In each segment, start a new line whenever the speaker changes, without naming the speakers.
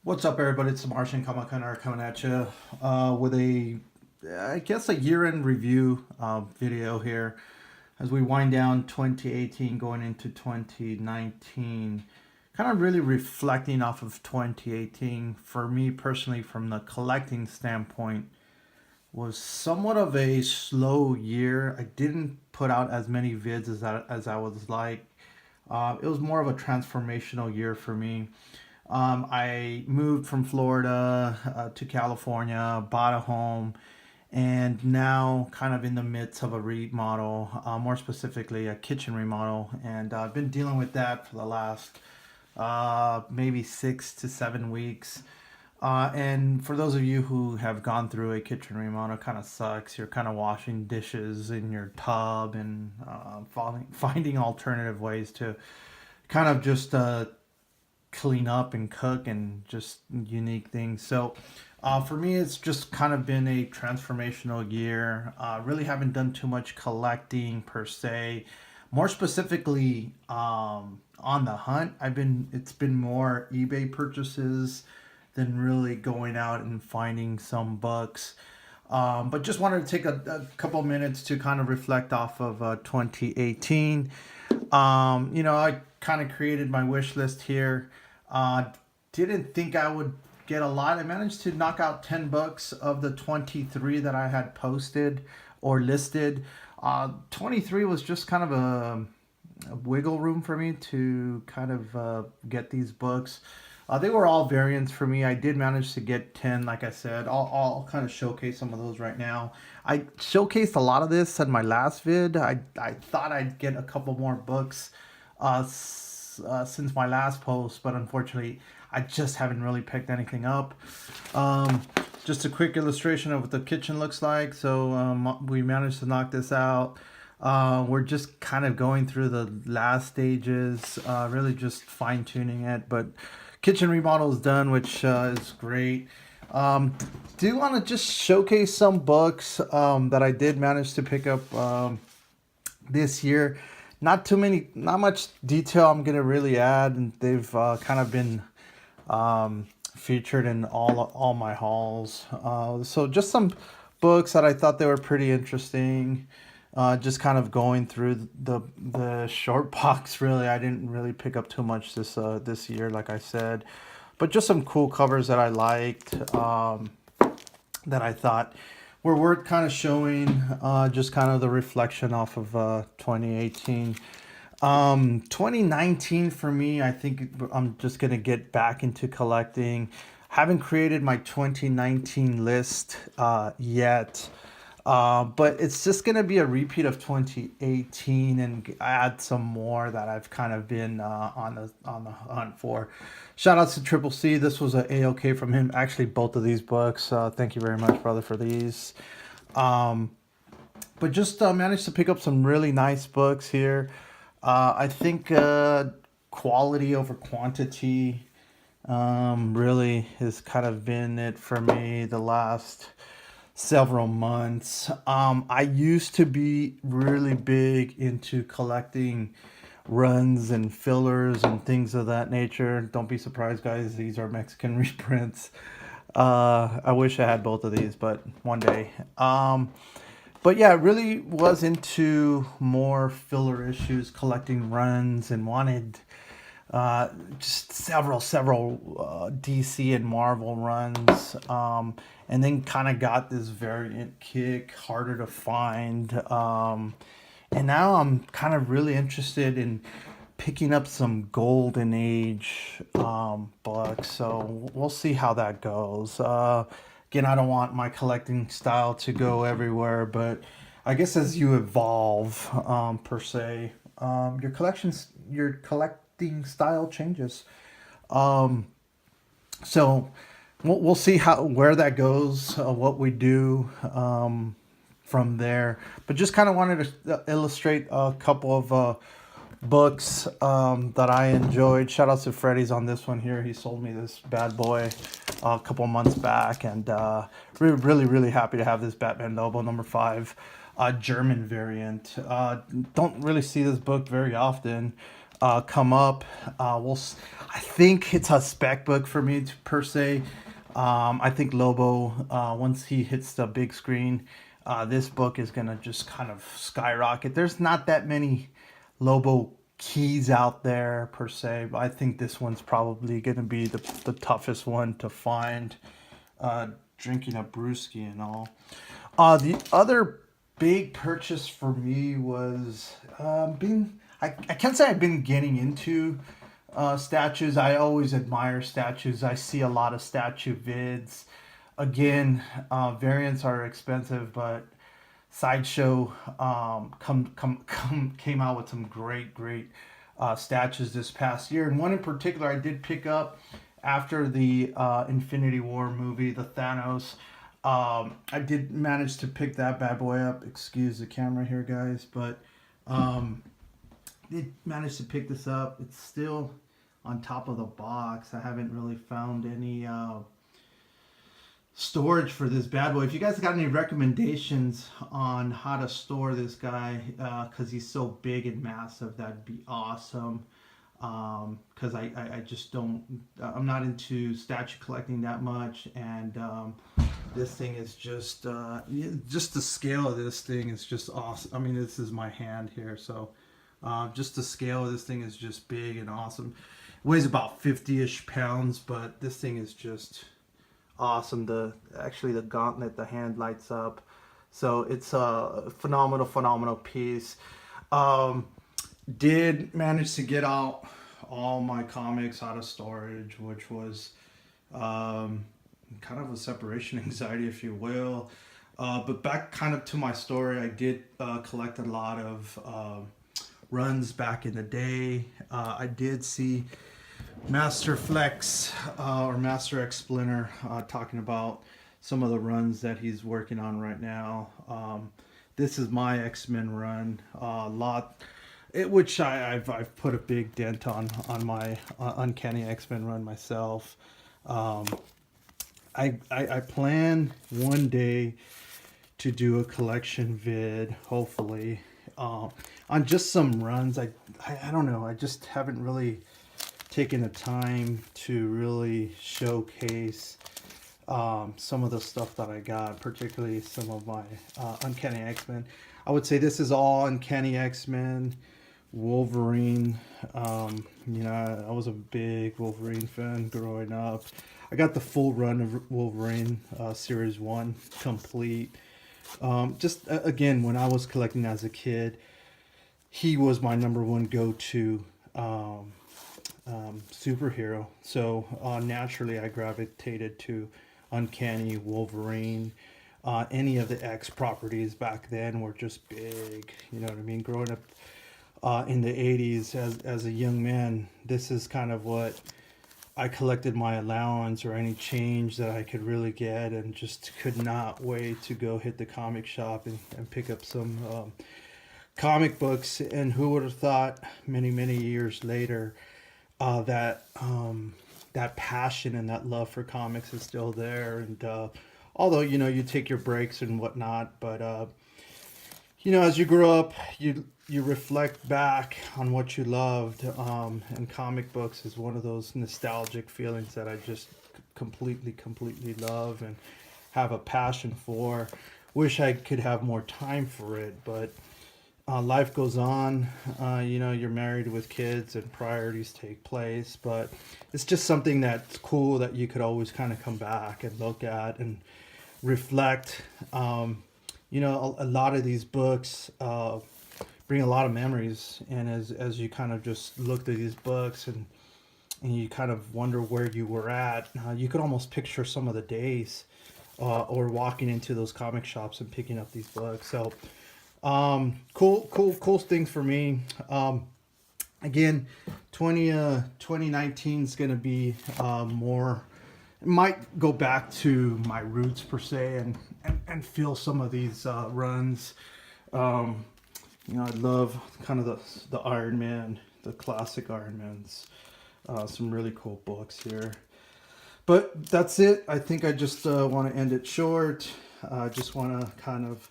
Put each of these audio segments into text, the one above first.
What's up, everybody? It's the Martian Kamakanar coming at you with I guess, a year-end review video here as we wind down 2018 going into 2019. Kind of really reflecting off of 2018 for me personally, from the collecting standpoint, was somewhat of a slow year. I didn't put out as many vids as I was like. It was more of a transformational year for me. I moved from Florida to California, bought a home, and now kind of in the midst of a remodel, more specifically a kitchen remodel. And I've been dealing with that for the last maybe 6 to 7 weeks. And for those of you who have gone through a kitchen remodel, it kind of sucks. You're kind of washing dishes in your tub and finding alternative ways to kind of just clean up and cook and just unique things. So for me, it's just kind of been a transformational year. Really haven't done too much collecting per se. More specifically, on the hunt, it's been more eBay purchases than really going out and finding some books. But just wanted to take a couple minutes to kind of reflect off of 2018. I kind of created my wish list here. Uh, didn't think I would get a lot. I managed to knock out 10 books of the 23 that I had posted or listed. 23 was just kind of a wiggle room for me to kind of get these books. They were all variants for me. I did manage to get 10, like I said. I'll kind of showcase some of those right now. I showcased a lot of this in my last vid. I thought I'd get a couple more books since my last post, but unfortunately, I just haven't really picked anything up. Um, just a quick illustration of what the kitchen looks like. So we managed to knock this out. We're just kind of going through the last stages, really just fine tuning it. But kitchen remodel is done, which is great. Do want to just showcase some books that I did manage to pick up this year. Not too many, not much detail I'm gonna really add, and they've kind of been featured in all my hauls. So just some books that I thought they were pretty interesting. Just kind of going through the short box. Really, I didn't really pick up too much this year, like I said, but just some cool covers that I liked, that I thought were worth kind of showing. Just kind of the reflection off of 2018. 2019 for me, I think I'm just gonna get back into collecting. Haven't created my 2019 list yet. But it's just gonna be a repeat of 2018 and add some more that I've kind of been on the hunt for. Shout outs to Triple C. This was a okay from him. Actually, both of these books. Thank you very much, brother, for these. Um, but just managed to pick up some really nice books here. I think quality over quantity really has kind of been it for me the last several months. I used to be really big into collecting runs and fillers and things of that nature. Don't be surprised, guys. These are Mexican reprints. I wish I had both of these, but one day. But yeah, I really was into more filler issues, collecting runs, and wanted just several DC and Marvel runs, and then kind of got this variant kick, harder to find, and now I'm kind of really interested in picking up some Golden Age books. So we'll see how that goes. Again, I don't want my collecting style to go everywhere, but I guess as you evolve, per se, your collecting style changes. Um, so we'll see how where that goes, what we do from there. But just kind of wanted to illustrate a couple of books that I enjoyed. Shout out to Freddy's on this one here. He sold me this bad boy a couple months back, and really happy to have this Batman Lobo #5 German variant. Don't really see this book very often. come up. I think it's a spec book for me per se. I think Lobo, once he hits the big screen, this book is gonna just kind of skyrocket. There's not that many Lobo keys out there per se, but I think this one's probably gonna be the toughest one to find. Drinking a brewski and all. The other big purchase for me was I can't say I've been getting into statues. I always admire statues. I see a lot of statue vids. Again, variants are expensive, but Sideshow came out with some great statues this past year, and one in particular I did pick up after the Infinity War movie, the Thanos. I did manage to pick that bad boy up. Excuse the camera here, guys, but did manage to pick this up. It's still on top of the box. I haven't really found any storage for this bad boy. If you guys got any recommendations on how to store this guy, because he's so big and massive, that'd be awesome. Because I just don't, I'm not into statue collecting that much, and this thing is just the scale of this thing is just awesome. I mean, this is my hand here, so just the scale of this thing is just big and awesome. It weighs about 50-ish pounds, but this thing is just awesome. Actually the gauntlet, the hand lights up, so it's a phenomenal piece. Did manage to get out all my comics out of storage, which was kind of a separation anxiety, if you will. But back kind of to my story, I did collect a lot of runs back in the day. I did see Master Flex or Master X Splinter talking about some of the runs that he's working on right now. This is my X-Men run, which I've put a big dent on my Uncanny X-Men run myself. I plan one day to do a collection vid, hopefully, on just some runs. I don't know, I just haven't really taken the time to really showcase some of the stuff that I got, particularly some of my Uncanny X-Men. I would say this is all Uncanny X-Men, Wolverine. You know, I was a big Wolverine fan growing up. I got the full run of Wolverine Series 1 complete. Just again, when I was collecting as a kid, he was my number one go-to superhero. So naturally I gravitated to Uncanny, Wolverine. Any of the X properties back then were just big. You know what I mean? Growing up in the 80s as a young man, this is kind of what I collected my allowance or any change that I could really get, and just could not wait to go hit the comic shop and pick up some comic books. And who would have thought many years later that passion and that love for comics is still there. And although, you know, you take your breaks and whatnot, but you know, as you grow up, you reflect back on what you loved, and comic books is one of those nostalgic feelings that I just completely love and have a passion for. Wish I could have more time for it, but life goes on. You know, you're married with kids and priorities take place, but it's just something that's cool that you could always kind of come back and look at and reflect. You know, a lot of these books bring a lot of memories, and as you kind of just look at these books and you kind of wonder where you were at, you could almost picture some of the days or walking into those comic shops and picking up these books. So cool things for me. Again, 2019 is going to be more, it might go back to my roots per se, and feel some of these runs. You know, I love kind of the Iron Man, the classic Iron Mans. Some really cool books here. But that's it. I think I just want to end it short. I just want to kind of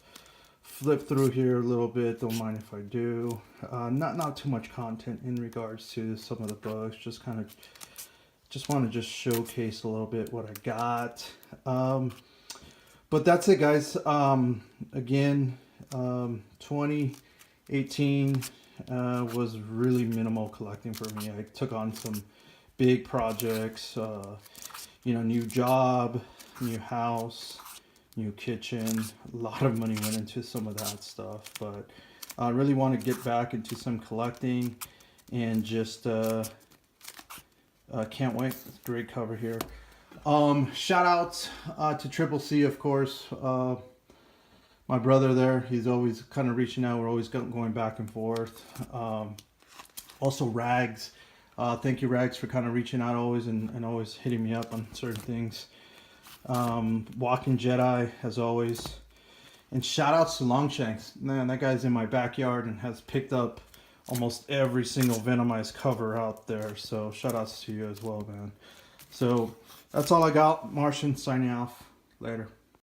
flip through here a little bit. Don't mind if I do. Not too much content in regards to some of the books. Just kind of want to showcase a little bit what I got. But that's it, guys. Again, 2018 was really minimal collecting for me. I took on some big projects, you know, new job, new house, new kitchen. A lot of money went into some of that stuff, but I really want to get back into some collecting, and just can't wait. Great cover here. Shout outs to Triple C, of course. My brother there, he's always kind of reaching out. We're always going back and forth. Also Rags, thank you Rags for kind of reaching out always, and always hitting me up on certain things. Walking Jedi, as always. And shout outs to Longshanks. Man, that guy's in my backyard and has picked up almost every single Venomized cover out there. So shout outs to you as well, man. So that's all I got. Martian signing off. Later.